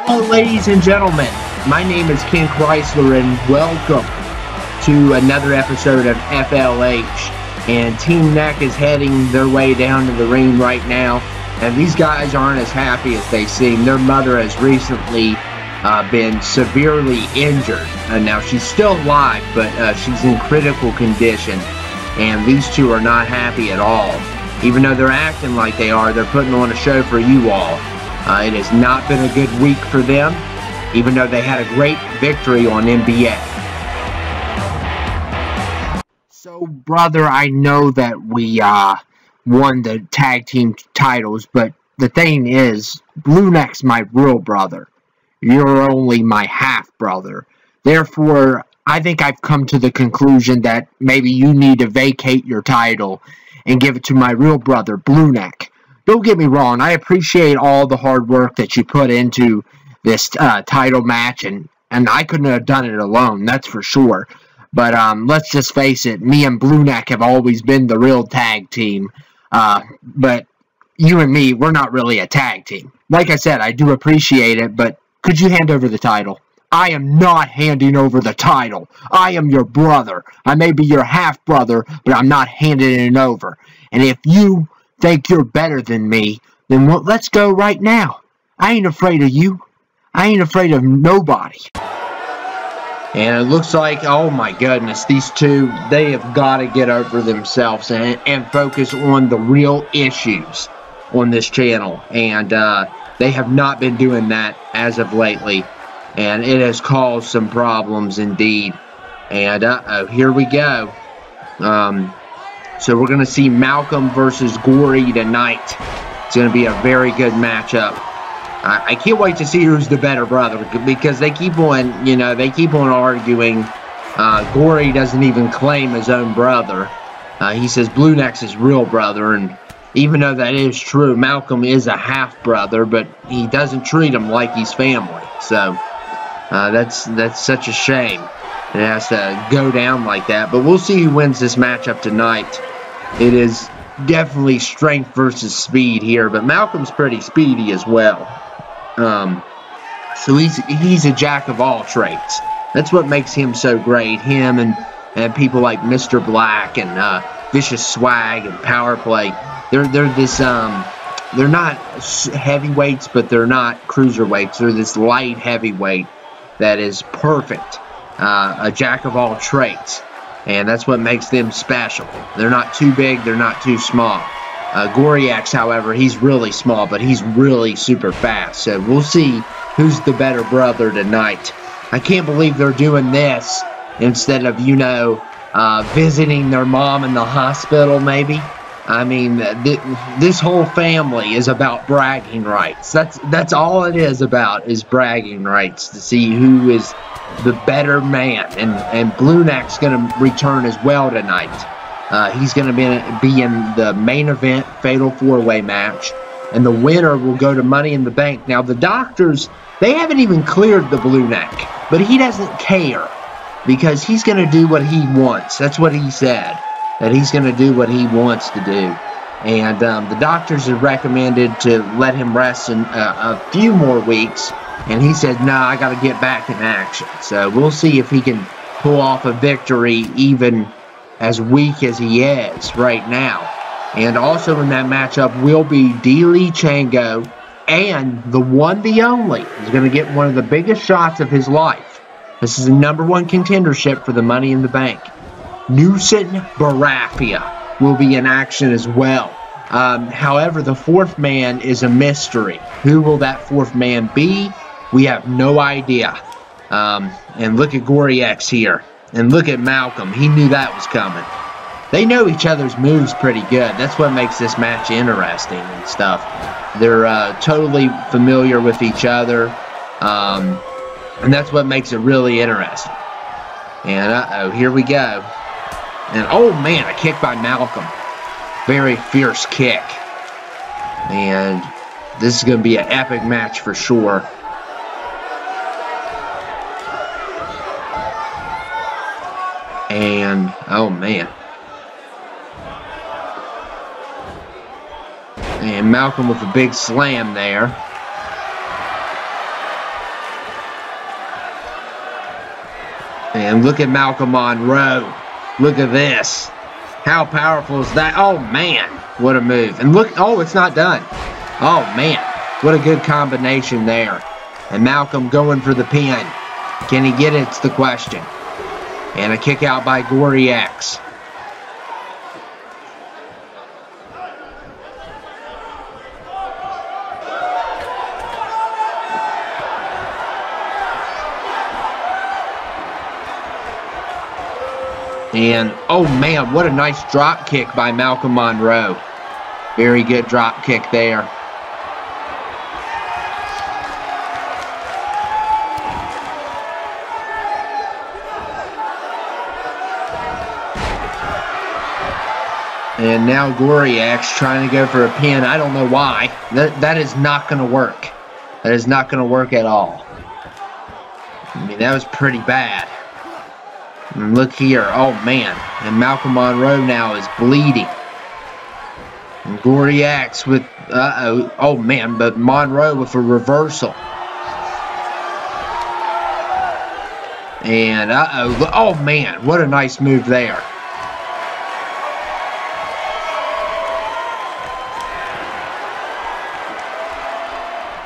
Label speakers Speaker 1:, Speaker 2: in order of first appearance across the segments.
Speaker 1: Hello, ladies and gentlemen. My name is Ken Chrysler, and welcome to another episode of FLH. And Team Neck is heading their way down to the ring right now. And these guys aren't as happy as they seem. Their mother has recently been severely injured. Now, she's still alive, but she's in critical condition. And these two are not happy at all. Even though they're acting like they are, they're putting on a show for you all. It has not been a good week for them, even though they had a great victory on NBA. So, brother, I know that we won the tag team titles, but the thing is, Blue Neck's my real brother. You're only my half-brother. Therefore, I think I've come to the conclusion that maybe you need to vacate your title and give it to my real brother, Blue Neck. Don't get me wrong, I appreciate all the hard work that you put into this title match, and I couldn't have done it alone, that's for sure. But let's just face it, me and Blue Neck have always been the real tag team. But you and me, we're not really a tag team. Like I said, I do appreciate it, but could you hand over the title? I am not handing over the title. I am your brother. I may be your half-brother, but I'm not handing it over. And if you think you're better than me, then let's go right now. I ain't afraid of you. I ain't afraid of nobody. And it looks like, oh my goodness, these two, they have got to get over themselves and focus on the real issues on this channel. And they have not been doing that as of lately. And it has caused some problems indeed. And here we go. So we're going to see Malcolm versus Gory tonight. It's going to be a very good matchup. I can't wait to see who's the better brother, because they keep on, they keep on arguing. Gory doesn't even claim his own brother. He says Blue Neck's his real brother, and even though that is true, Malcolm is a half-brother, but he doesn't treat him like he's family. So that's such a shame. It has to go down like that. But we'll see who wins this matchup tonight. It is definitely strength versus speed here, but Malcolm's pretty speedy as well. So he's a jack of all trades. That's what makes him so great. Him and people like Mr. Black and Vicious Swag and Power Play. They're this they're not heavyweights, but they're not cruiserweights. They're this light heavyweight that is perfect. A jack of all trades, and that's what makes them special. They're not too big, they're not too small. Gory, however, he's really small, but he's really super fast. So we'll see who's the better brother tonight. I can't believe they're doing this instead of, visiting their mom in the hospital, maybe. I mean, this whole family is about bragging rights. That's all it is about, is bragging rights, to see who is the better man. And Blue Neck's going to return as well tonight. He's going to be in the main event fatal 4-way match, and the winner will go to Money in the Bank. Now, the doctors, they haven't even cleared the Blue Neck, but he doesn't care, because he's going to do what he wants. That's what he said, that he's going to do what he wants to do. And the doctors have recommended to let him rest in a few more weeks, and he said, no, I got to get back in action. So we'll see if he can pull off a victory even as weak as he is right now. And also in that matchup will be D'Lee Chango, and the one, the only, is going to get one of the biggest shots of his life. This is the #1 contendership for the Money in the Bank. Newson Barafia will be in action as well. However, the fourth man is a mystery. Who will that fourth man be? We have no idea. And look at Gory X here. And look at Malcolm. He knew that was coming. They know each other's moves pretty good. That's what makes this match interesting and stuff. They're totally familiar with each other. And that's what makes it really interesting. And here we go. And oh man, a kick by Malcolm. Very fierce kick. And this is going to be an epic match for sure. And oh man. And Malcolm with a big slam there. And look at Malcolm Monroe. Look at this. How powerful is that? Oh, man. What a move. And look. Oh, it's not done. Oh, man. What a good combination there. And Malcolm going for the pin. Can he get it? It's the question. And a kick out by Gory X. And, oh man, what a nice drop kick by Malcolm Monroe. Very good drop kick there. And now Gory X trying to go for a pin. I don't know why. That is not going to work. That is not going to work at all. I mean, that was pretty bad. And look here. Oh, man. And Malcolm Monroe now is bleeding. And Gory X with... Uh-oh. Oh, man. But Monroe with a reversal. And, uh-oh. Oh, man. What a nice move there.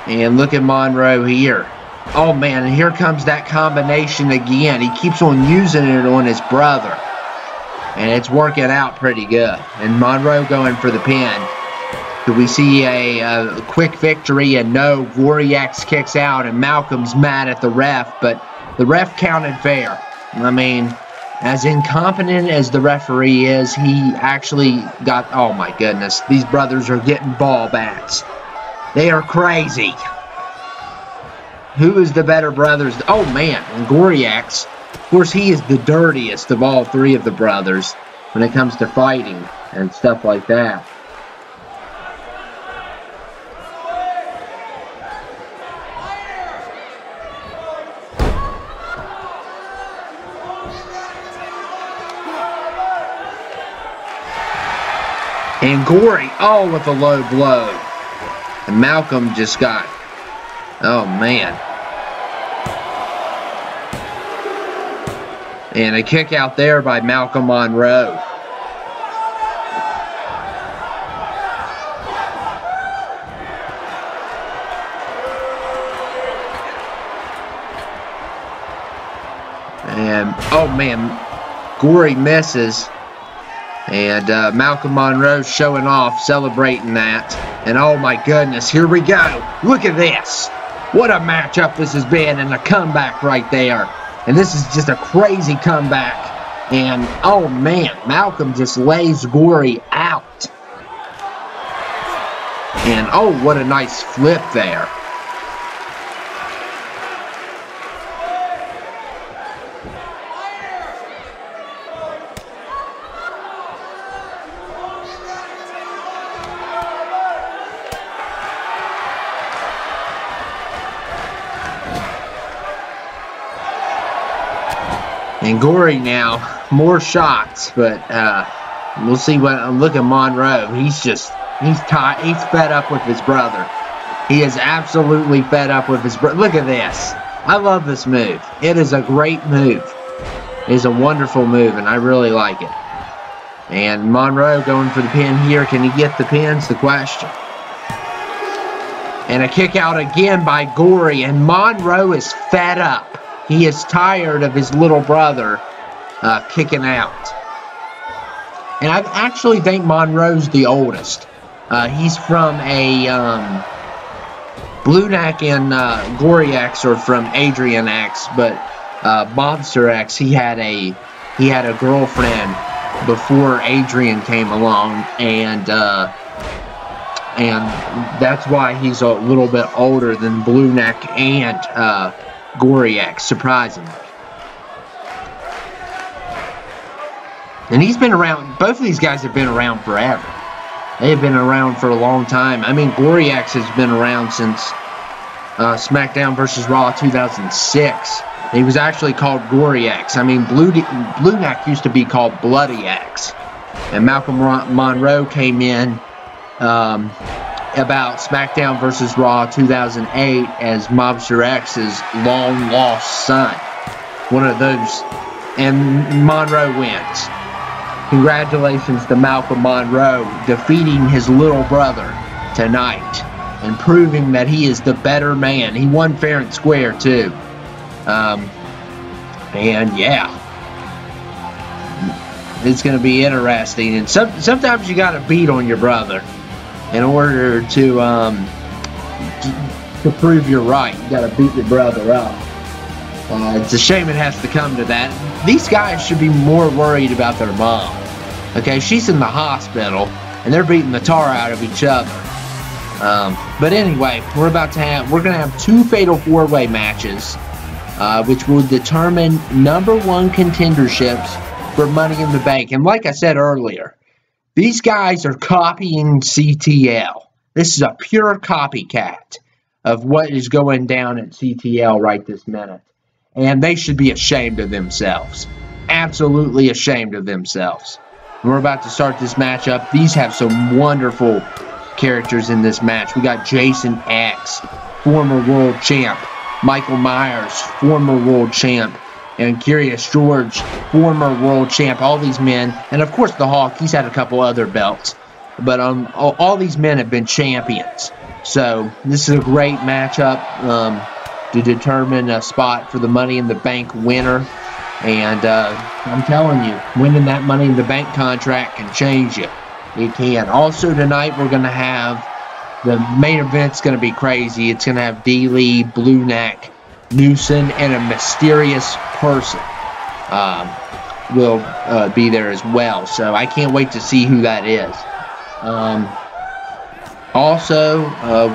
Speaker 1: And look at Monroe here. Oh, man, and here comes that combination again. He keeps on using it on his brother. And it's working out pretty good. And Monroe going for the pin. Do we see a quick victory? And no, Gory X kicks out, and Malcolm's mad at the ref. But the ref counted fair. I mean, as incompetent as the referee is, he actually got... Oh, my goodness. These brothers are getting ball bats. They are crazy. Who is the better brothers? Oh, man. And Gory X. Of course, he is the dirtiest of all three of the brothers when it comes to fighting and stuff like that. And Gory, oh, with a low blow. And Malcolm just got, oh man. And a kick out there by Malcolm Monroe. And, oh man, Gory misses. And Malcolm Monroe showing off, celebrating that. And oh my goodness, here we go. Look at this. What a matchup this has been, and a comeback right there. And this is just a crazy comeback. And oh man, Malcolm just lays Gory out. And oh, what a nice flip there. And Gory now, more shots, but we'll see what. Look at Monroe. He's tired. He's fed up with his brother. He is absolutely fed up with his brother. Look at this. I love this move. It is a great move. It is a wonderful move, and I really like it. And Monroe going for the pin here. Can he get the pin's the question. And a kick out again by Gory, and Monroe is fed up. He is tired of his little brother kicking out. And I actually think Monroe's the oldest. He's from a Blue Neck, and Gory X are from Adrian X, but Mobster X, he had a girlfriend before Adrian came along, and that's why he's a little bit older than Blue Neck and Gory X, surprisingly. And he's been around, both of these guys have been around forever. They have been around for a long time. I mean, Gory X has been around since SmackDown vs. Raw 2006. He was actually called Gory X. I mean, Blue Neck used to be called Bloody X. And Malcolm Monroe came in about SmackDown vs. Raw 2008 as Mobster X's long-lost son. one of those, and Monroe wins. Congratulations to Malcolm Monroe defeating his little brother tonight and proving that he is the better man. He won fair and square too. And yeah, it's going to be interesting. And sometimes you got to beat on your brother in order to prove you're right. You got to beat your brother up. It's a shame it has to come to that. These guys should be more worried about their mom. Okay, she's in the hospital, and they're beating the tar out of each other. But anyway, we're going to have 2 fatal 4-way matches, which will determine #1 contenderships for Money in the Bank. And like I said earlier, these guys are copying CTL. This is a pure copycat of what is going down at CTL right this minute. And they should be ashamed of themselves. Absolutely ashamed of themselves. We're about to start this matchup. These have some wonderful characters in this match. We got Jason X, former world champ. Michael Myers, former world champ. And Curious George, former world champ. All these men. And of course the Hawk, he's had a couple other belts. But all these men have been champions. So this is a great matchup to determine a spot for the Money in the Bank winner. And I'm telling you, winning that Money in the Bank contract can change you. It can. Also tonight we're going to have, the main event's going to be crazy. It's going to have D-Lee, Blue Neck, Newson, and a mysterious person will be there as well. So I can't wait to see who that is. Also,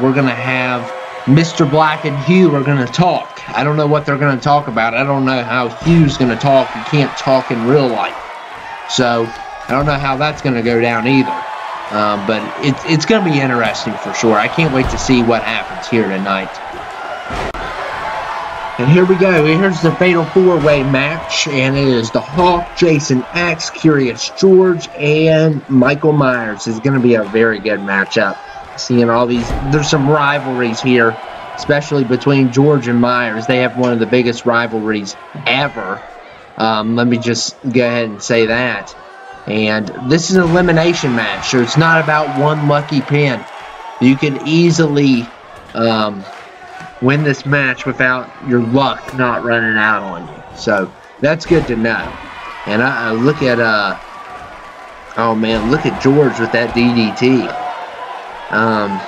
Speaker 1: we're going to have Mr. Black and Hugh are going to talk. I don't know what they're going to talk about. I don't know how Hugh's going to talk. He can't talk in real life. So I don't know how that's going to go down either. But it's going to be interesting for sure. I can't wait to see what happens here tonight. And here we go. Here's the Fatal 4-Way match. And it is the Hawk, Jason X, Curious George, and Michael Myers. It's going to be a very good matchup. Seeing all these, there's some rivalries here, especially between George and Myers. They have one of the biggest rivalries ever. Let me just go ahead and say that. And this is an elimination match, so it's not about one lucky pin. You can easily win this match without your luck not running out on you. So that's good to know. And I look at oh man, look at George with that DDT. And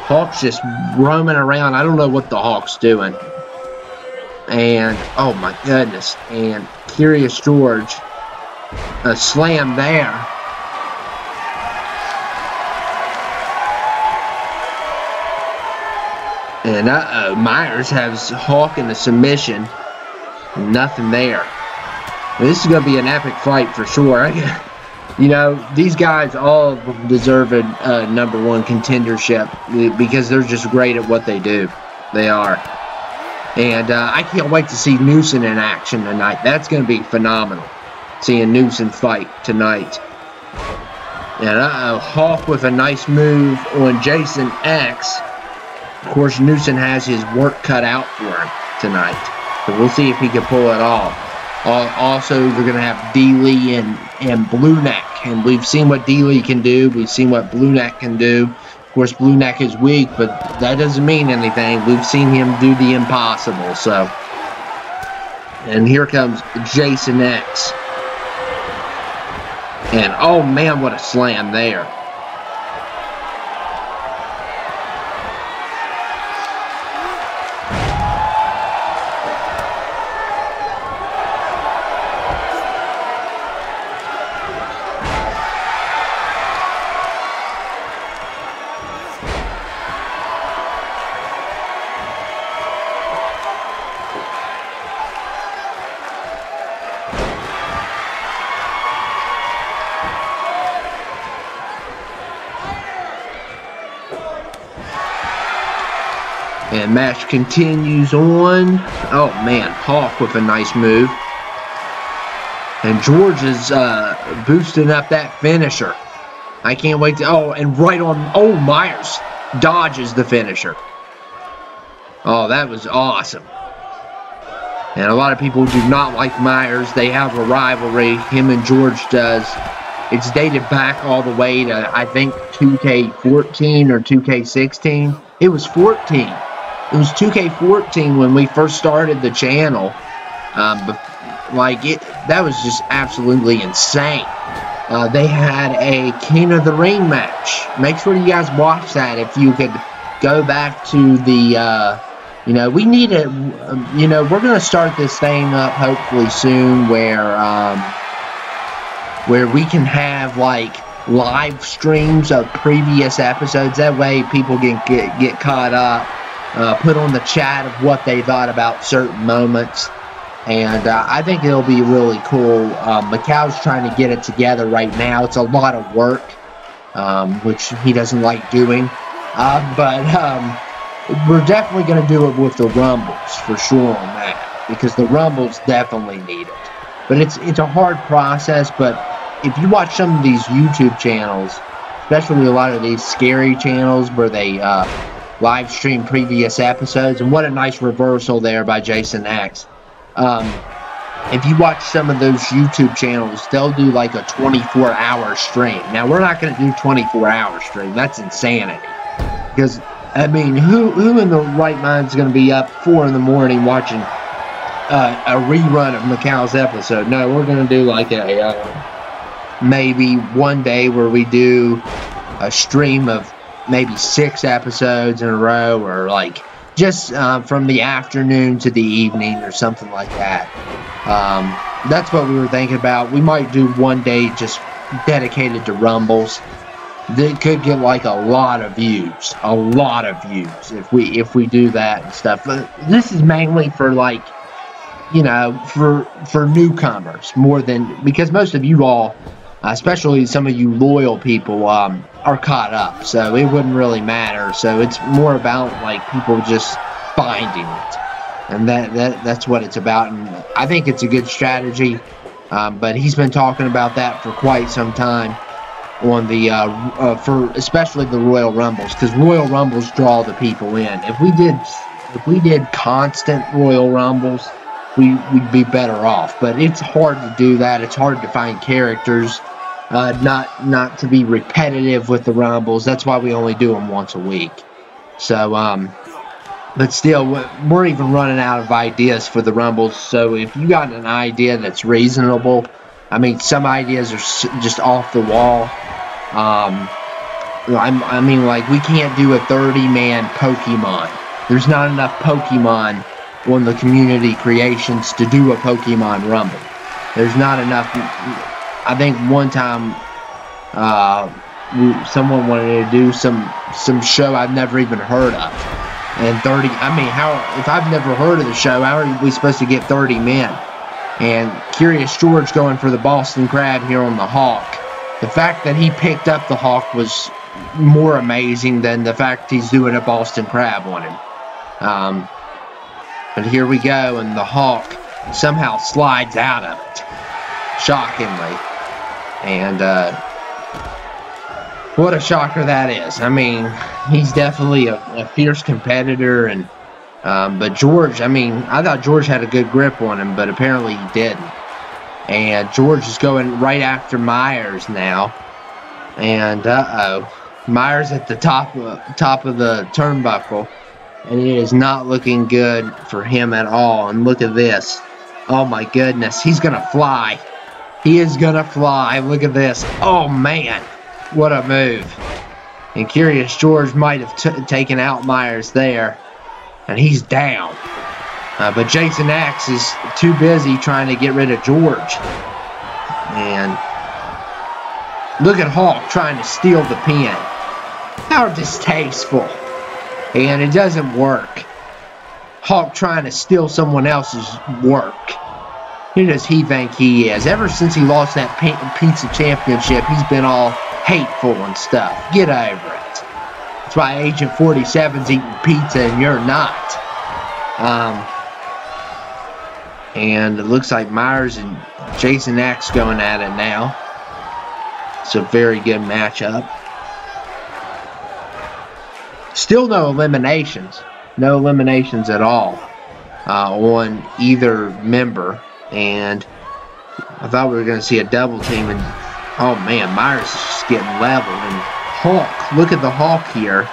Speaker 1: Hawk's just roaming around. I don't know what the Hawk's doing. And oh my goodness. And Curious George, a slam there. And Myers has Hawk in a submission. Nothing there. This is going to be an epic fight for sure. You know, these guys all deserve a #1 contendership because they're just great at what they do. They are. And I can't wait to see Newson in action tonight. That's going to be phenomenal, seeing Newson fight tonight. And Hawk with a nice move on Jason X. Of course, Newson has his work cut out for him tonight. So we'll see if he can pull it off. Also, they're going to have D-Lee and Blue Neck. And we've seen what D-Lee can do. We've seen what Blue Neck can do. Of course, Blue Neck is weak, but that doesn't mean anything. We've seen him do the impossible. So, and here comes Jason X. And, oh, man, what a slam there. And match continues on. Oh man, Hawk with a nice move. And George is boosting up that finisher. I can't wait to, oh, and right on, oh, Myers dodges the finisher. Oh, that was awesome. And a lot of people do not like Myers. They have a rivalry. Him and George does. It's dated back all the way to, I think, 2K14 or 2K16. It was 14. It was 2K14 when we first started the channel. That was just absolutely insane. They had a King of the Ring match. Make sure you guys watch that if you could go back to the, we need a, we're going to start this thing up hopefully soon where we can have, like, live streams of previous episodes. That way people can get caught up, put on the chat of what they thought about certain moments. And I think it'll be really cool. Macau's trying to get it together right now. It's a lot of work, which he doesn't like doing. But we're definitely going to do it with the Rumbles, for sure on that. Because the Rumbles definitely need it. But it's a hard process. But if you watch some of these YouTube channels, especially a lot of these scary channels where they live stream previous episodes, and what a nice reversal there by Jason X. If you watch some of those YouTube channels, they'll do like a 24-hour stream. Now, we're not going to do 24-hour stream. That's insanity. Because, I mean, who in the right mind is going to be up 4 in the morning watching a rerun of Macau's episode? No, we're going to do like maybe one day where we do a stream of maybe 6 episodes in a row, or like just from the afternoon to the evening or something like that. That's what we were thinking about. We might do one day just dedicated to Rumbles. They could get like a lot of views, if we do that and stuff. But this is mainly for, like, for newcomers more than, because most of you all, especially some of you loyal people, are caught up, so it wouldn't really matter. So it's more about, like, people just finding it, and that's what it's about. And I think it's a good strategy, but he's been talking about that for quite some time on the for especially the Royal Rumbles, because Royal Rumbles draw the people in. If we did constant Royal Rumbles, we'd be better off. But it's hard to do that. It's hard to find characters. Not to be repetitive with the Rumbles. That's why we only do them once a week. So, but still, we're even running out of ideas for the Rumbles. So if you got an idea that's reasonable, I mean, some ideas are just off the wall. I mean, like, we can't do a 30-man Pokemon. There's not enough Pokemon on the community creations to do a Pokemon Rumble. There's not enough. I think one time someone wanted to do some show I've never even heard of, and 30. I mean, if I've never heard of the show, how are we supposed to get 30 men? And Curious George going for the Boston Crab here on the Hawk. The fact that he picked up the Hawk was more amazing than the fact he's doing a Boston Crab on him. But here we go, and the Hawk somehow slides out of it, shockingly. And what a shocker that is. I mean, he's definitely a fierce competitor, and but George, I mean, I thought George had a good grip on him, but apparently he didn't. And George is going right after Myers now. And Myers at the top of the turnbuckle, and it is not looking good for him at all. And look at this. Oh my goodness, he's gonna fly. He is gonna fly. Look at this. Oh man, what a move. And Curious George might have taken out Myers there, and he's down. But Jason X is too busy trying to get rid of George. And look at Hawk trying to steal the pin. How distasteful. And it doesn't work. Hawk trying to steal someone else's work. Who does he think he is? Ever since he lost that pizza championship, he's been all hateful and stuff. Get over it. That's why Agent 47's eating pizza and you're not. And it looks like Myers and Jason X going at it now. It's a very good matchup. Still no eliminations. No eliminations at all. on either member. And I thought we were going to see a double team. And oh man, Myers is just getting leveled. And Hawk, look at the Hawk here.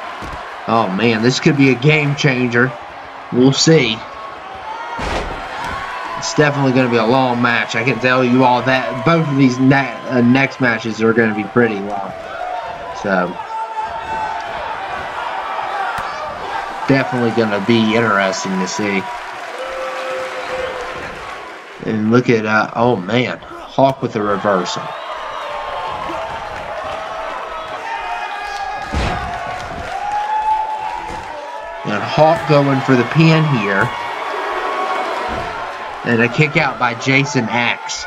Speaker 1: Oh man, this could be a game changer. We'll see. It's definitely going to be a long match. I can tell you all that. Both of these next matches are going to be pretty long. So, definitely going to be interesting to see. And look at, oh man, Hawk with the reversal. And Hawk going for the pin here. And a kick out by Jason X.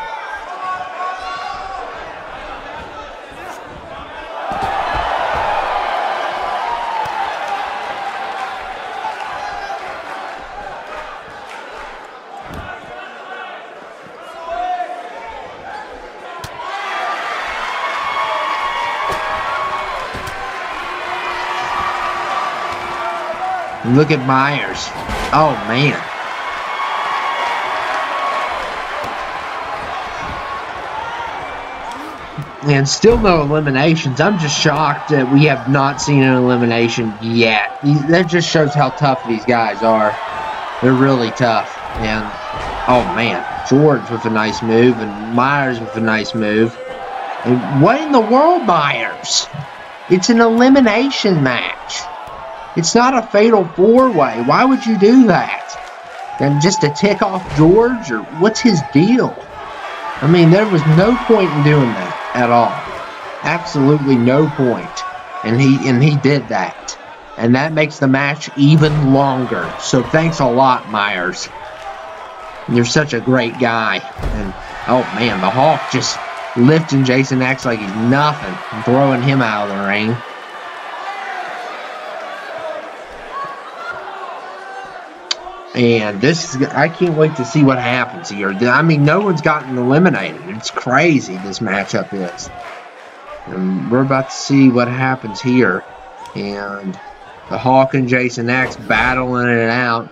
Speaker 1: Look at Myers. Oh man. And still no eliminations. I'm just shocked that we have not seen an elimination yet. That just shows how tough these guys are. They're really tough. And, oh man, George with a nice move and Myers with a nice move. And what in the world, Myers? It's an elimination match. It's not a fatal four-way. Why would you do that? And just to tick off George? Or what's his deal? I mean, there was no point in doing that at all. Absolutely no point. And he did that. And that makes the match even longer. So thanks a lot, Myers. You're such a great guy. And oh man, the Hawk just lifting Jason X like he's nothing and throwing him out of the ring. And this is, I can't wait to see what happens here. I mean, no one's gotten eliminated. It's crazy, this matchup is. And we're about to see what happens here. And the Hawk and Jason X battling it out.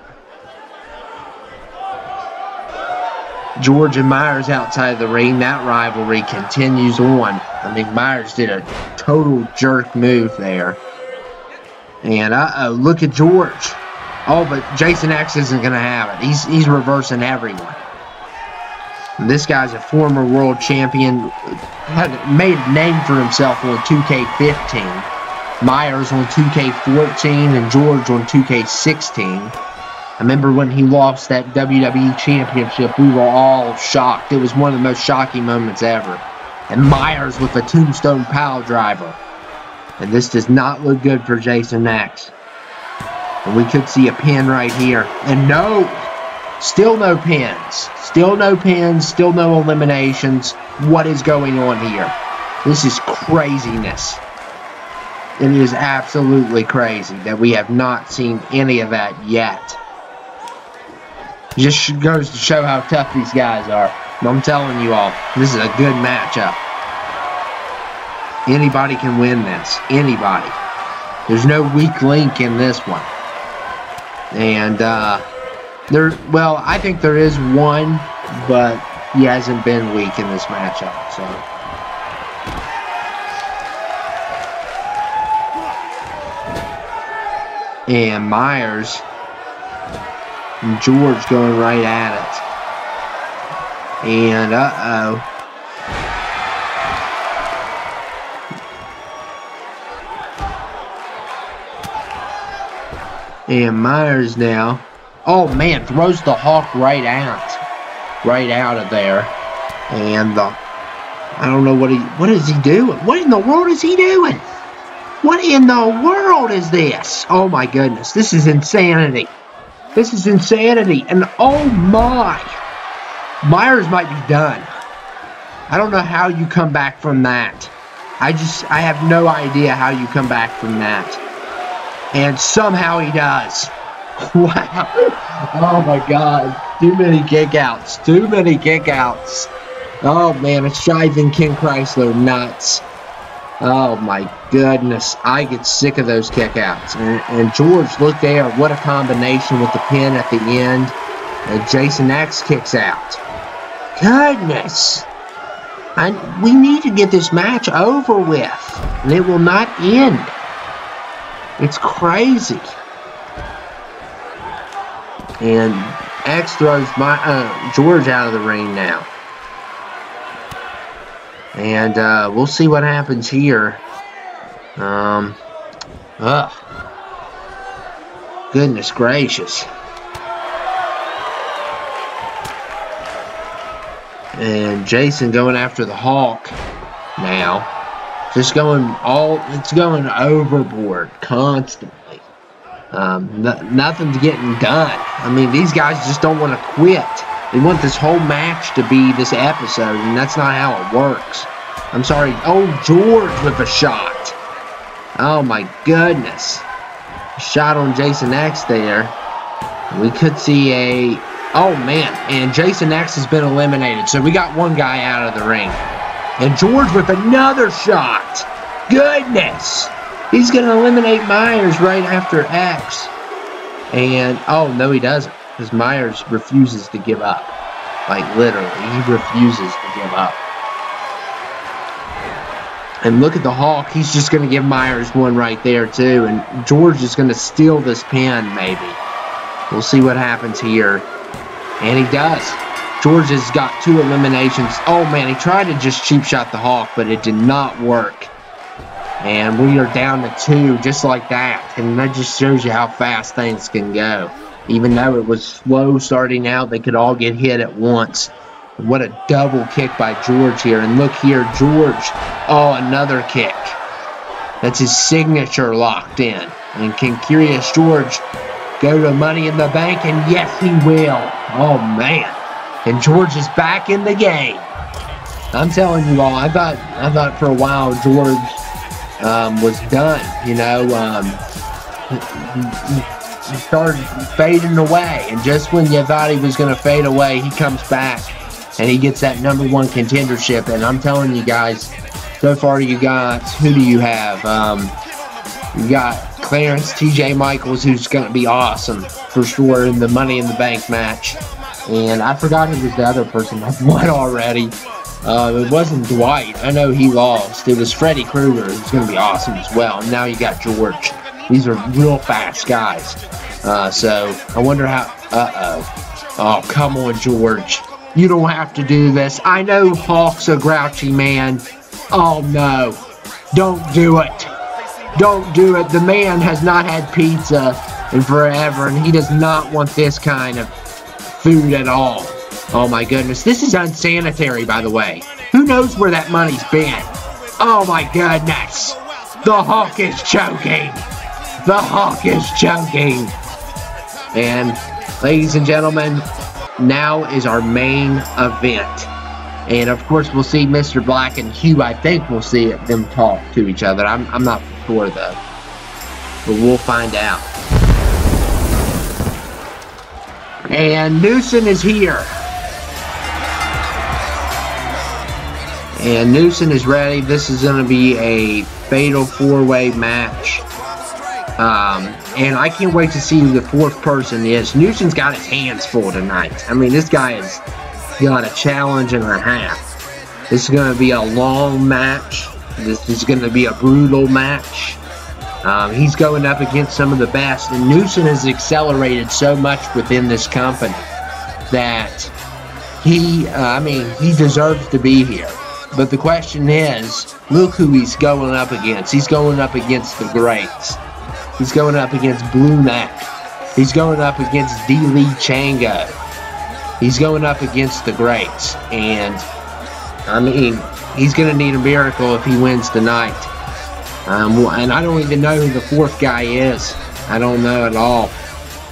Speaker 1: George and Myers outside the ring. That rivalry continues on. I mean, Myers did a total jerk move there. And look at George. Oh, but Jason X isn't going to have it. He's reversing everyone. And this guy's a former world champion. Made a name for himself on 2k18. Myers on 2k14 and George on 2k16. I remember when he lost that WWE championship, we were all shocked. It was one of the most shocking moments ever. And Myers with a tombstone pile driver. And this does not look good for Jason X. And we could see a pin right here. And no! Still no pins. Still no pins. Still no eliminations. What is going on here? This is craziness. It is absolutely crazy that we have not seen any of that yet. It just goes to show how tough these guys are. I'm telling you all, this is a good matchup. Anybody can win this. Anybody. There's no weak link in this one. And, well, I think there is one, but he hasn't been weak in this matchup, so. And Myers and George going right at it. And, uh-oh. And Myers now, oh man, throws the Hawk right out of there. And I don't know what is he doing? What in the world is he doing? What in the world is this? Oh my goodness, this is insanity. This is insanity. And oh my, Myers might be done. I don't know how you come back from that. I have no idea how you come back from that. And somehow he does. Wow. Oh my God. Too many kickouts. Too many kickouts. Oh man, it's driving Ken Chrysler nuts. Oh my goodness. I get sick of those kickouts. And George, look there. What a combination with the pin at the end. And Jason X kicks out. Goodness. We need to get this match over with. And it will not end. It's crazy. And X throws George out of the ring now. And we'll see what happens here. Goodness gracious. And Jason going after the Hawk now. Just it's going overboard constantly. Nothing's getting done. I mean, these guys just don't want to quit. They want this whole match to be this episode, and that's not how it works. I'm sorry. Oh, George with a shot. Oh, my goodness. Shot on Jason X there. We could see a... Oh, man. And Jason X has been eliminated. So we got one guy out of the ring. And George with another shot. Goodness. He's going to eliminate Myers right after X. And, oh, no, he doesn't. Because Myers refuses to give up. Like, literally. He refuses to give up. And look at the Hawk. He's just going to give Myers one right there, too. And George is going to steal this pin, maybe. We'll see what happens here. And he does. George has got 2 eliminations. Oh, man, he tried to just cheap shot the Hawk, but it did not work. And we are down to 2, just like that. And that just shows you how fast things can go. Even though it was slow starting out, they could all get hit at once. What a double kick by George here. And look here, George. Oh, another kick. That's his signature locked in. And can Curious George go to Money in the Bank? And yes, he will. Oh, man. And George is back in the game. I'm telling you all, I thought for a while George was done. You know, he started fading away. And just when you thought he was going to fade away, he comes back. And he gets that #1 contendership. And I'm telling you guys, so far you got, who do you have? You got Clarence TJ Michaels, who's going to be awesome for sure in the Money in the Bank match. And I forgot who was the other person that won already. It wasn't Dwight. I know he lost. It was Freddy Krueger, who's going to be awesome as well. And now you got George. These are real fast guys. So I wonder how... Oh, come on, George. You don't have to do this. I know Hawk's a grouchy man. Oh, no. Don't do it. Don't do it. The man has not had pizza in forever, and he does not want this kind of food at all. Oh, my goodness. This is unsanitary, by the way. Who knows where that money's been? Oh, my goodness. The Hawk is choking. The Hawk is choking. And, ladies and gentlemen, now is our main event. And of course we'll see Mr. Black and Hugh. I think we'll see them talk to each other. I'm not sure though. But we'll find out. And Newsom is here. And Newsom is ready. This is going to be a fatal 4-way match. And I can't wait to see who the 4th person is. Newsom's got his hands full tonight. I mean, this guy has got a challenge and a half. This is going to be a long match. This is going to be a brutal match. He's going up against some of the best. And Newsom has accelerated so much within this company that he deserves to be here. But the question is, look who he's going up against. He's going up against the greats. He's going up against Blue Neck. He's going up against D. Lee Chango. He's going up against the greats. And, I mean, he's going to need a miracle if he wins tonight. And I don't even know who the 4th guy is. I don't know at all.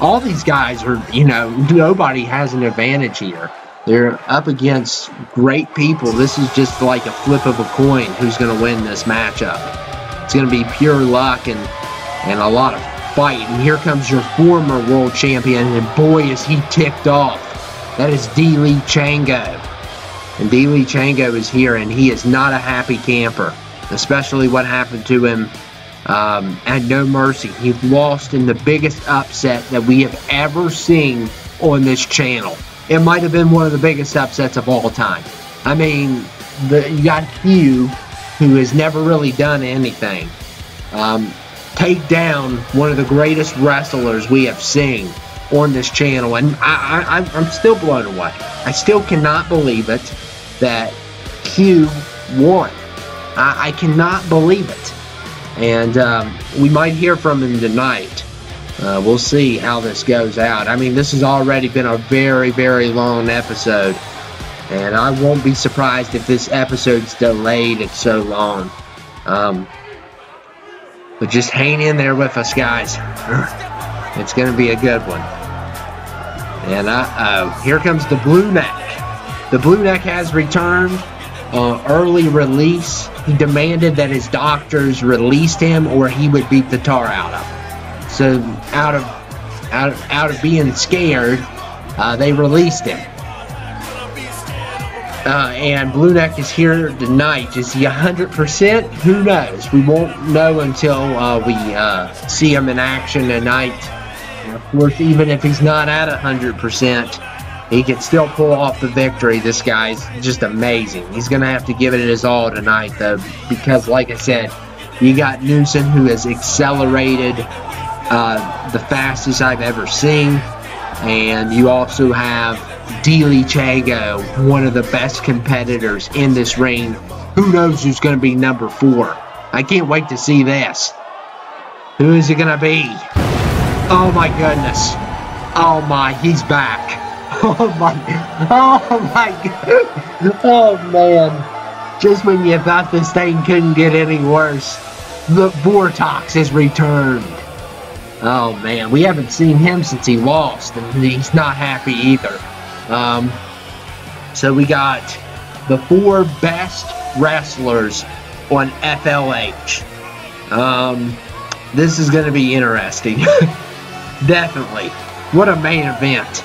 Speaker 1: All these guys are, you know, nobody has an advantage here. They're up against great people. This is just like a flip of a coin who's going to win this matchup. It's going to be pure luck and a lot of fight. And here comes your former world champion, and boy is he ticked off. That is D. Lee Chango. And D. Lee Chango is here, and he is not a happy camper, especially what happened to him at No Mercy. He lost in the biggest upset that we have ever seen on this channel. It might have been one of the biggest upsets of all time. I mean, you got Hugh, who has never really done anything, take down one of the greatest wrestlers we have seen on this channel, and I'm still blown away. I still cannot believe it that Hugh won. I cannot believe it. And we might hear from him tonight. We'll see how this goes out. I mean, this has already been a very, very long episode. And I won't be surprised if this episode's delayed. It's so long. But just hang in there with us, guys. It's going to be a good one. And here comes the Blue Neck. The Blue Neck has returned. Early release. He demanded that his doctors released him or he would beat the tar out of him. So out of being scared, they released him. And Blue Neck is here tonight. Is he 100%? Who knows? We won't know until we see him in action tonight. And of course, even if he's not at 100%, he can still pull off the victory. This guy's just amazing. He's going to have to give it his all tonight, though, because, like I said, you got Newsom, who has accelerated the fastest I've ever seen, and you also have Dealey Chango, one of the best competitors in this ring. Who knows who's going to be number 4? I can't wait to see this. Who is it going to be? Oh, my goodness. Oh, my. He's back. Oh my God. Oh man. Just when you thought this thing couldn't get any worse, the Vortex has returned. Oh man, we haven't seen him since he lost, and he's not happy either. So we got the 4 best wrestlers on FLH. This is going to be interesting. Definitely. What a main event.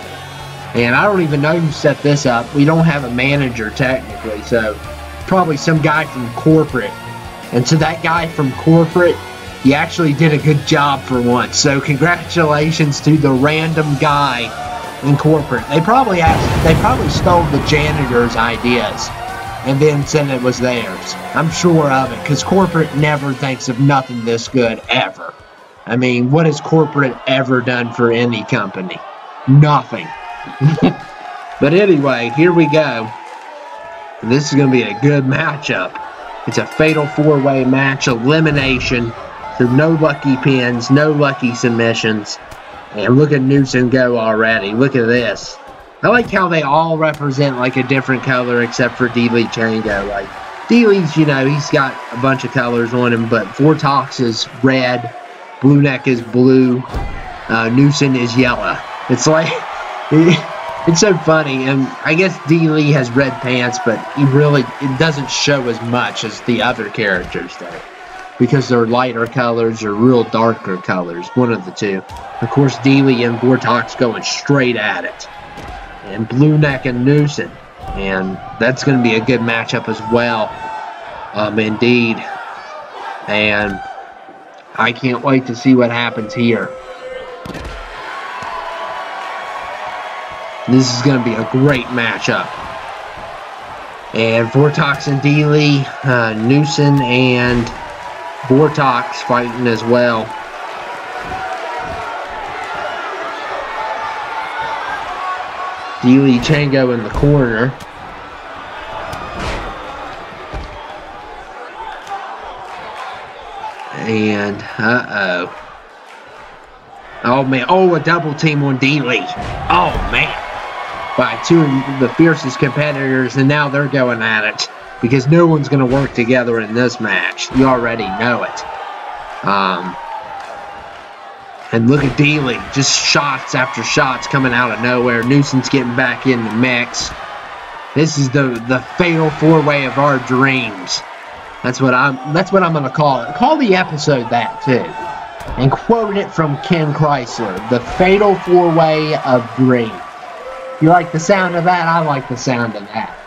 Speaker 1: And I don't even know who set this up. We don't have a manager technically, so probably some guy from corporate. And so that guy from corporate, he actually did a good job for once. So congratulations to the random guy in corporate. They probably stole the janitor's ideas and then said it was theirs. I'm sure of it, because corporate never thinks of nothing this good ever. I mean, what has corporate ever done for any company? Nothing. But anyway, here we go. This is going to be a good matchup. It's a fatal 4-way match, elimination. So no lucky pins, no lucky submissions. And look at Newsom go already. Look at this. I like how they all represent like a different color except for Dealey Chango. Like, Dealey's, you know, he's got a bunch of colors on him, but Vortex is red, Blue Neck is blue, Newsom is yellow. It's like... It's so funny, and I guess Dealey has red pants, but it doesn't show as much as the other characters do, because they're lighter colors or real darker colors, one of the two. Of course, Dealey and Vortex going straight at it, and Blue Neck and Newsom, and that's going to be a good matchup as well, indeed, and I can't wait to see what happens here. This is going to be a great matchup. And Vortex and Dealey, Newsom and Vortex fighting as well. Dealey Chango in the corner. And, oh, man. Oh, a double team on Dealey. Oh, man. By 2 of the fiercest competitors, and now they're going at it. Because no one's going to work together in this match. You already know it. And look at Dealey. Just shots after shots coming out of nowhere. Newsom's getting back in the mix. This is the fatal 4-way of our dreams. That's what I'm going to call it. Call the episode that, too. And quote it from Ken Chrysler. The fatal 4-way of dreams. You like the sound of that? I like the sound of that.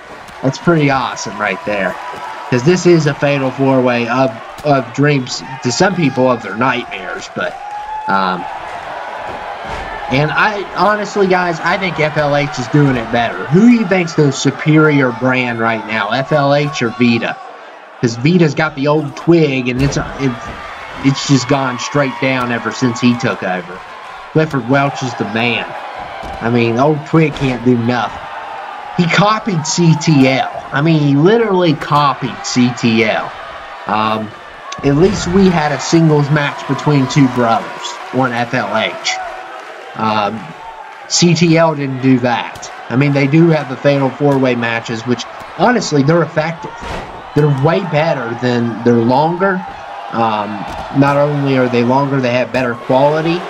Speaker 1: That's pretty awesome right there. Because this is a fatal 4-way of dreams. To some people, of their nightmares. But And honestly, guys, I think FLH is doing it better. Who do you think's the superior brand right now, FLH or Vita? Because Vita's got the old twig, and it's just gone straight down ever since he took over. Clifford Welch is the man. I mean, old twig can't do nothing. He copied CTL. I mean, he literally copied CTL. At least we had a singles match between two brothers on FLH. CTL didn't do that. I mean, they do have the Fatal 4-Way matches, which, honestly, they're effective. They're way better than they're longer. Not only are they longer, they have better quality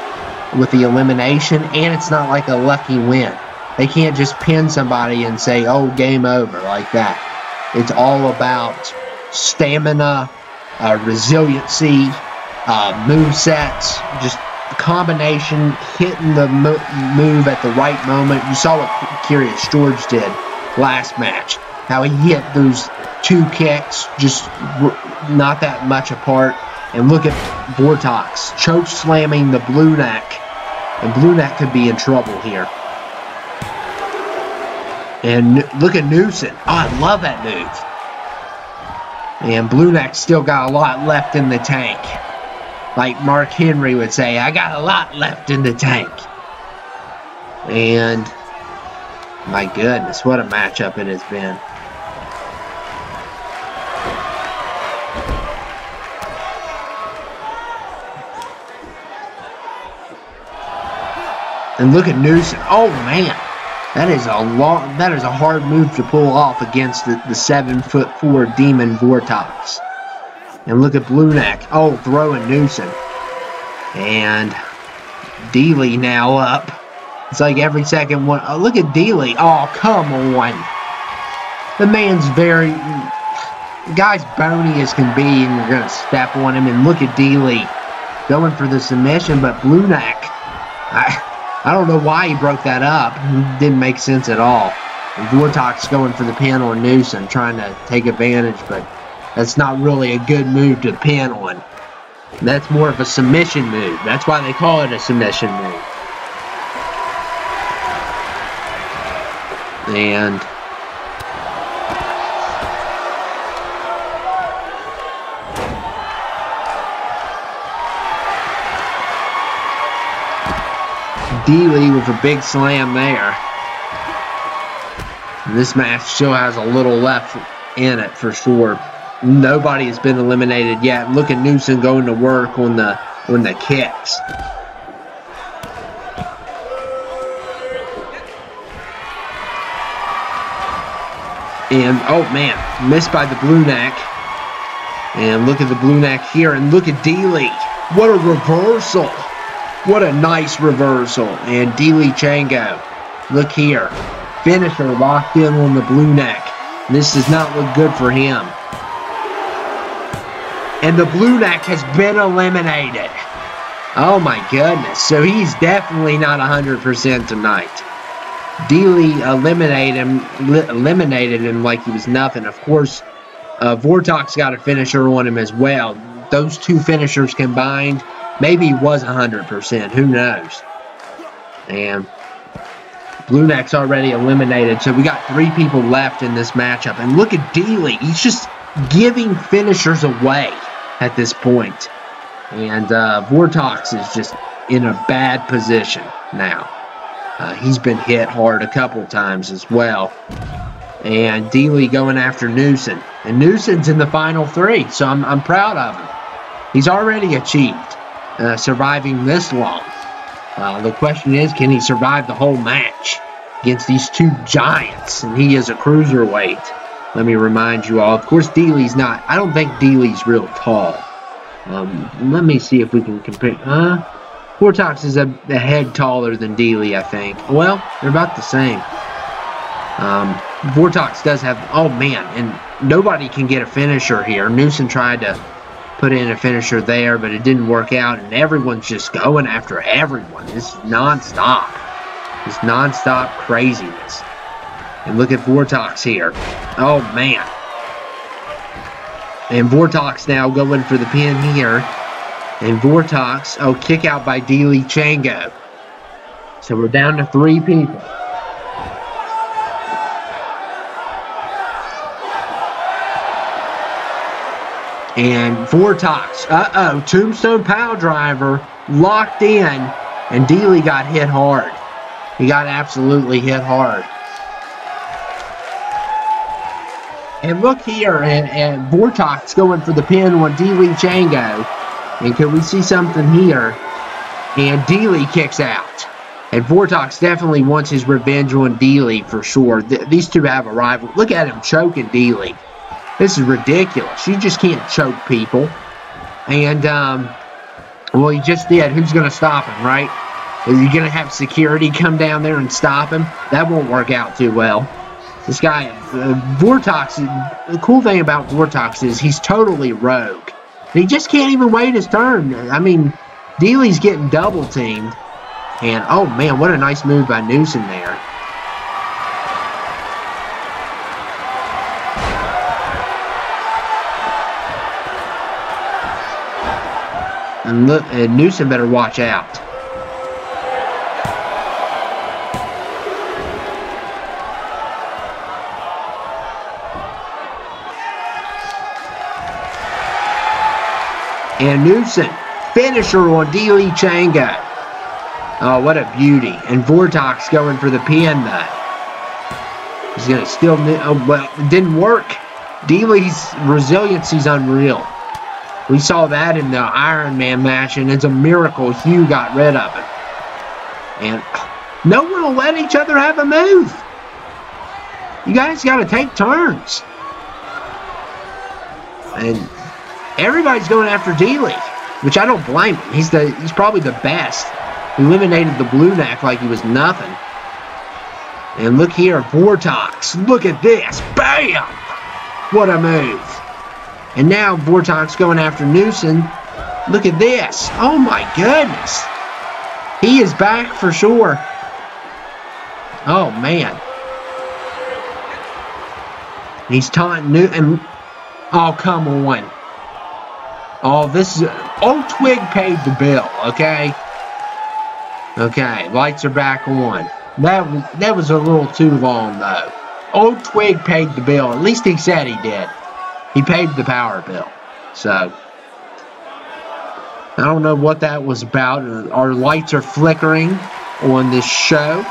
Speaker 1: with the elimination, and it's not like a lucky win. They can't just pin somebody and say, oh, game over, like that. It's all about stamina, resiliency, movesets, just combination, hitting the move at the right moment. You saw what Curious George did last match. How he hit those two kicks, just not that much apart. And look at Vortex choke slamming the Blue Neck. And Blue Neck could be in trouble here. And look at Newson. Oh, I love that move. And Blue Neck still got a lot left in the tank. Like Mark Henry would say, I got a lot left in the tank. And my goodness, what a matchup it has been. And look at Newson. Oh man, that is a hard move to pull off against the 7'4" Demon Vortex. And look at Blue Neck. Oh, throwing Newson. And Dealey now up. It's like every second one. Oh, look at Dealey. Oh, come on. The man's very... The guy's bony as can be, and you're going to step on him. And look at Dealey going for the submission, but Blue Neck... I don't know why he broke that up. It didn't make sense at all. And Vortex going for the pin on Newson, trying to take advantage, but that's not really a good move to pin on. That's more of a submission move. That's why they call it a submission move. And Dealey with a big slam there. And this match still has a little left in it for sure. Nobody has been eliminated yet. Look at Newson going to work on the kicks. And oh man, missed by the Blue Neck. And look at the Blue Neck here, and look at Dealey. What a reversal. What a nice reversal. And Dealey Chango. Look here. Finisher locked in on the Blue Neck. This does not look good for him. And the Blue Neck has been eliminated. Oh my goodness. So he's definitely not 100% tonight. Dealey eliminated him like he was nothing. Of course, Vortex got a finisher on him as well. Those two finishers combined, maybe he was 100%. Who knows? And Blue Neck's already eliminated. So we got 3 people left in this matchup. And look at Dealey. He's just giving finishers away at this point. And Vortex is just in a bad position now. He's been hit hard a couple times as well. And Dealey going after Newson. And Newson's in the final 3, so I'm proud of him. He's already achieved surviving this long. The question is, can he survive the whole match against these 2 giants? And he is a cruiserweight. Let me remind you all. Of course, Dealey's not. I don't think Dealey's real tall. Let me see if we can compare. Vortex is a head taller than Dealey, I think. Well, they're about the same. Vortex does have... Oh, man. And nobody can get a finisher here. Newson tried to put in a finisher there, but it didn't work out. And everyone's just going after everyone. This is nonstop. This nonstop craziness. And look at Vortex here. Oh, man. And Vortex now going for the pin here. And Vortex, oh, kick out by Dealey Chango. So we're down to 3 people. And Vortox, Tombstone Power Driver locked in, and Dealey got hit hard. He got absolutely hit hard. And look here, and Vortox going for the pin on Dealey Chango. And can we see something here? And Dealey kicks out. And Vortox definitely wants his revenge on Dealey for sure. These two have a rival. Look at him choking Dealey. This is ridiculous. You just can't choke people. And, well, he just did. Who's going to stop him, right? Are you going to have security come down there and stop him? That won't work out too well. This guy, Vortox, the cool thing about Vortox is he's totally rogue. He just can't even wait his turn. I mean, Dealey's getting double teamed. And, oh man, what a nice move by Newsom there. And look, Newsom better watch out. And Newsom, finisher on Dealey Chango. Oh, what a beauty. And Vortox going for the pin, though. He's going to still... Oh, well, it didn't work. Dealey's resiliency's unreal. We saw that in the Iron Man match, and it's a miracle Hugh got rid of it. And no one will let each other have a move. You guys got to take turns. And everybody's going after Dealey, which I don't blame him. He's probably the best. Eliminated the Blue Neck like he was nothing. And look here, Vortox. Look at this. Bam! What a move. And now Vortox going after Newsom. Look at this. Oh my goodness. He is back for sure. Oh man. He's taunting Newsom. Oh, come on. Oh, this is... Old Twig paid the bill, okay? Okay, lights are back on. That was a little too long, though. Old Twig paid the bill. At least he said he did. He paid the power bill. So, I don't know what that was about. Our lights are flickering on this show.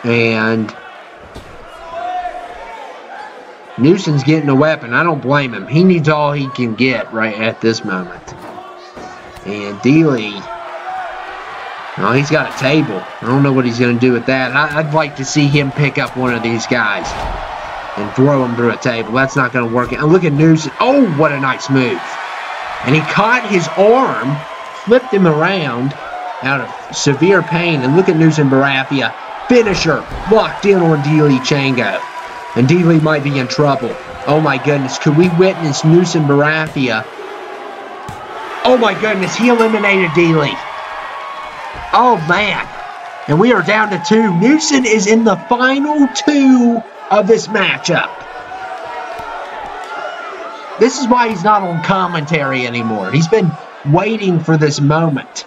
Speaker 1: And Newsom's getting a weapon. I don't blame him. He needs all he can get right at this moment. And Dealey, oh, he's got a table. I don't know what he's going to do with that. I'd like to see him pick up one of these guys and throw him through a table. That's not going to work. And look at Newsom. Oh, what a nice move. And he caught his arm, flipped him around out of severe pain. And look at Newsom Baratheon. Finisher locked in on Dealey Chango. And Dealey might be in trouble. Oh my goodness. Could we witness Newsom Baratheon? Oh my goodness. He eliminated Dealey. Oh man. And we are down to 2. Newsom is in the final 2 of this matchup. This is why he's not on commentary anymore. He's been waiting for this moment.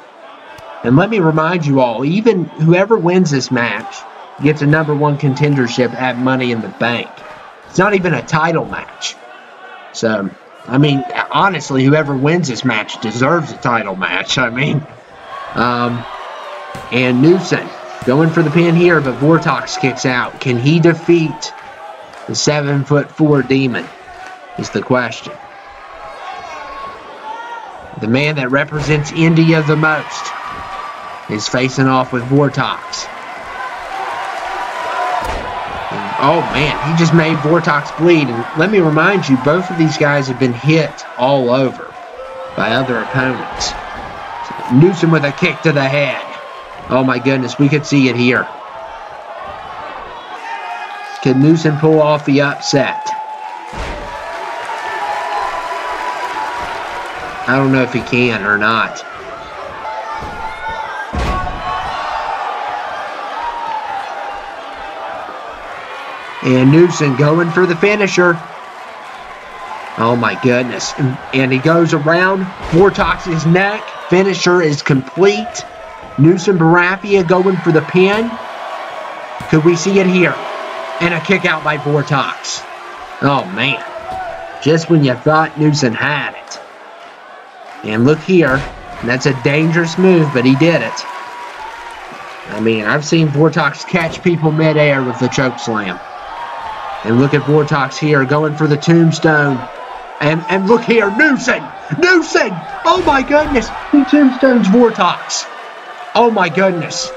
Speaker 1: And let me remind you all, even whoever wins this match gets a #1 contendership at Money in the Bank. It's not even a title match. So, I mean, honestly, whoever wins this match deserves a title match. I mean, and Newsom going for the pin here, but Vortox kicks out. Can he defeat the 7'4" demon? Is the question. The man that represents India the most is facing off with Vortox. And, oh man, he just made Vortox bleed. And let me remind you, both of these guys have been hit all over by other opponents. Newsom with a kick to the head. Oh my goodness, we could see it here. Can Newsom pull off the upset? I don't know if he can or not. And Newsom going for the finisher. Oh my goodness. And he goes around Vortox's neck. Finisher is complete. Newsom Barafia going for the pin. Could we see it here? And a kick out by Vortex. Oh, man. Just when you thought Newsom had it. And look here. That's a dangerous move, but he did it. I mean, I've seen Vortex catch people midair with the choke slam. And look at Vortex here going for the tombstone. And look here, Newsom! Newsom! Oh my goodness! He tombstones Vortex. Oh my goodness.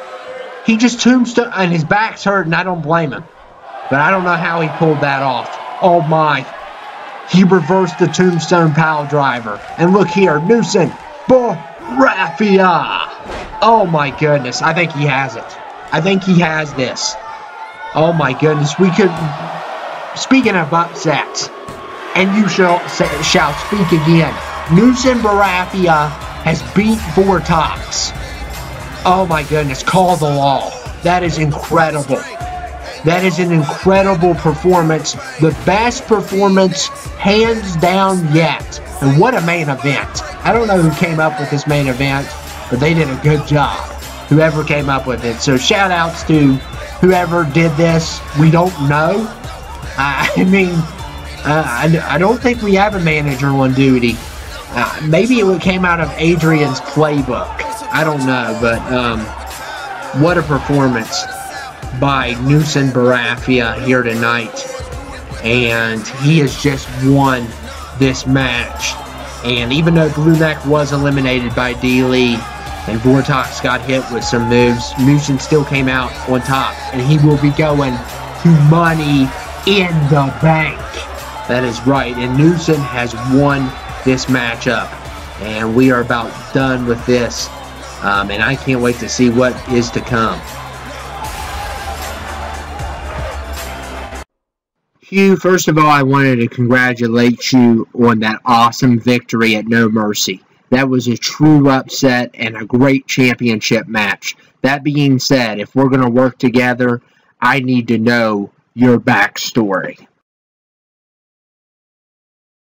Speaker 1: He just tombstone, and his back's hurt, and I don't blame him. But I don't know how he pulled that off. Oh my. He reversed the tombstone pile driver. And look here, Newsom Barafia. Oh my goodness. I think he has it. I think he has this. Oh my goodness. We could, speaking of upsets, and you shall speak again. Newsom Barafia has beat Vortex. Oh my goodness, call the law. That is incredible. That is an incredible performance. The best performance, hands down, yet. And what a main event. I don't know who came up with this main event, but they did a good job. Whoever came up with it. So shout outs to whoever did this. We don't know. I mean, I don't think we have a manager on duty. Maybe it came out of Adrian's playbook. I don't know, but what a performance by Newsom Barafia here tonight. And he has just won this match. And even though Blue Neck was eliminated by D-Lee and Vortex got hit with some moves, Newsom still came out on top. And he will be going to Money in the Bank. That is right. And Newsom has won this matchup. And we are about done with this. And I can't wait to see what is to come. Hugh, first of all, I wanted to congratulate you on that awesome victory at No Mercy. That was a true upset and a great championship match. That being said, if we're going to work together, I need to know your backstory.